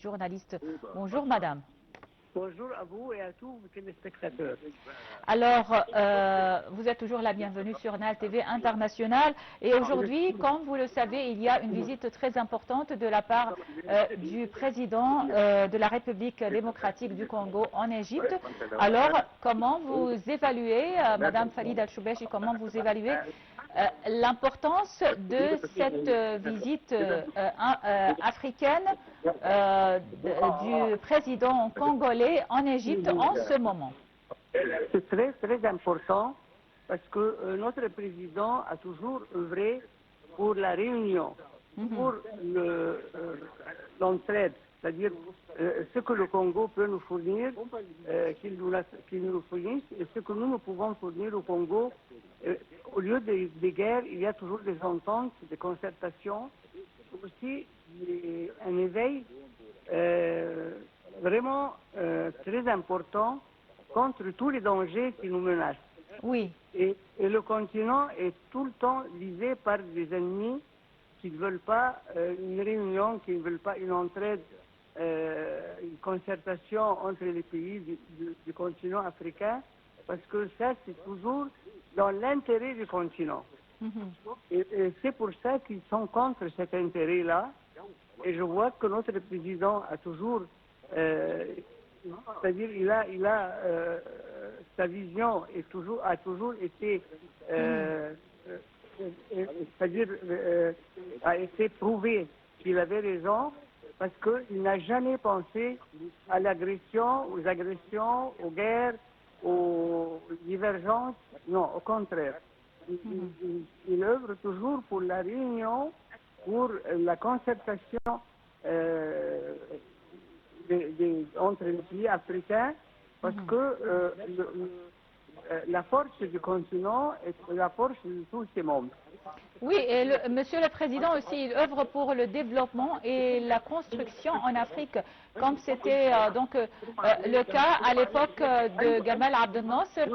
Journaliste. Bonjour madame. Bonjour à vous et à tous vos téléspectateurs. Alors, vous êtes toujours la bienvenue sur NAL TV International. Et aujourd'hui, comme vous le savez, il y a une visite très importante de la part du président de la République démocratique du Congo en Égypte. Alors, comment vous évaluez, madame Farid Al-Choubechi, comment vous évaluez l'importance de cette visite africaine du président congolais en Égypte en ce moment? C'est très très important parce que notre président a toujours œuvré pour la réunion, pour l'entraide, c'est-à-dire ce que le Congo peut nous fournir, qu'il nous fournisse, et ce que nous pouvons fournir au Congo. Au lieu des guerres, il y a toujours des ententes, des concertations, aussi un éveil vraiment très important contre tous les dangers qui nous menacent. Oui. Et le continent est tout le temps visé par des ennemis qui ne veulent pas une réunion, qui ne veulent pas une entraide, une concertation entre les pays du continent africain, parce que ça, c'est toujours dans l'intérêt du continent. Et c'est pour ça qu'ils sont contre cet intérêt-là. Et je vois que notre président a toujours, c'est-à-dire il a sa vision a toujours été, c'est-à-dire a été prouvé qu'il avait raison, parce qu'il n'a jamais pensé à l'agression, aux agressions, aux guerres, aux divergences. Non, au contraire. Il œuvre toujours pour la réunion, pour la concertation entre les pays africains, parce que la force du continent est la force de tous ces membres. Oui, et Monsieur le Président aussi, il œuvre pour le développement et la construction en Afrique, comme c'était le cas à l'époque de Gamal Abdel Nasser,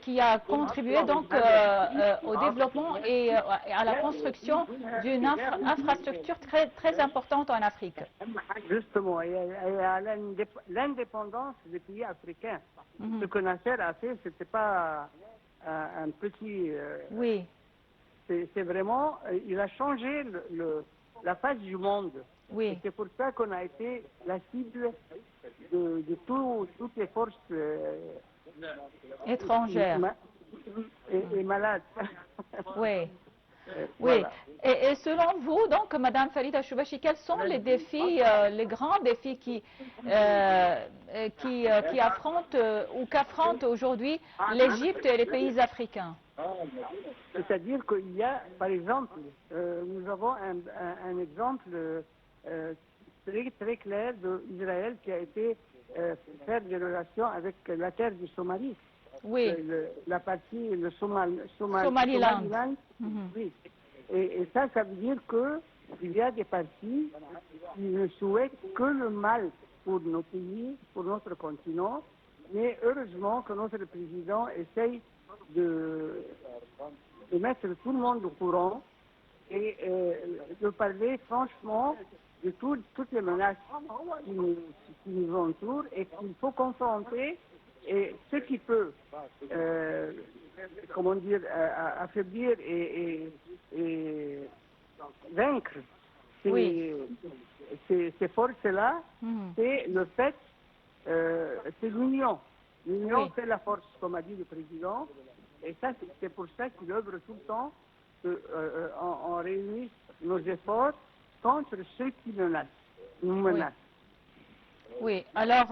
qui a contribué donc au développement et à la construction d'une infrastructure très importante en Afrique. Justement, et à l'indépendance des pays africains. Ce que Nasser a fait, ce n'était pas un petit... oui. C'est vraiment, il a changé la face du monde. Oui. C'est pour ça qu'on a été la cible de toutes les forces étrangères et malades. Oui. Oui. Voilà. Et selon vous, donc, Madame Farid Al-Choubechi, quels sont les défis, les grands défis qui affrontent ou qu'affrontent aujourd'hui l'Égypte et les pays africains? C'est-à-dire qu'il y a, par exemple, nous avons un exemple très, très clair d'Israël qui a été faire des relations avec la terre du Somalie. Oui. La partie, le Somaliland. Oui. Et ça veut dire qu'il y a des partis qui ne souhaitent que le mal pour nos pays, pour notre continent, mais heureusement que notre président essaye de mettre tout le monde au courant et de parler franchement de toutes les menaces qui nous entourent et qu'il faut confronter, et ce qui peut comment dire, affaiblir et vaincre ces forces-là, c'est le fait, c'est l'union. L'union fait la force, comme a dit le président, et ça, c'est pour ça qu'il œuvre tout le temps, on réunit nos efforts contre ceux qui nous menacent. Oui, alors,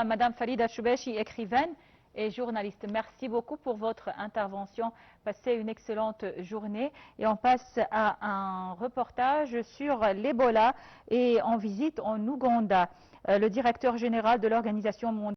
Madame Farid Al-Choubechi, écrivaine et journaliste, merci beaucoup pour votre intervention. Passez une excellente journée et on passe à un reportage sur l'Ebola et en visite en Ouganda. Le directeur général de l'Organisation mondiale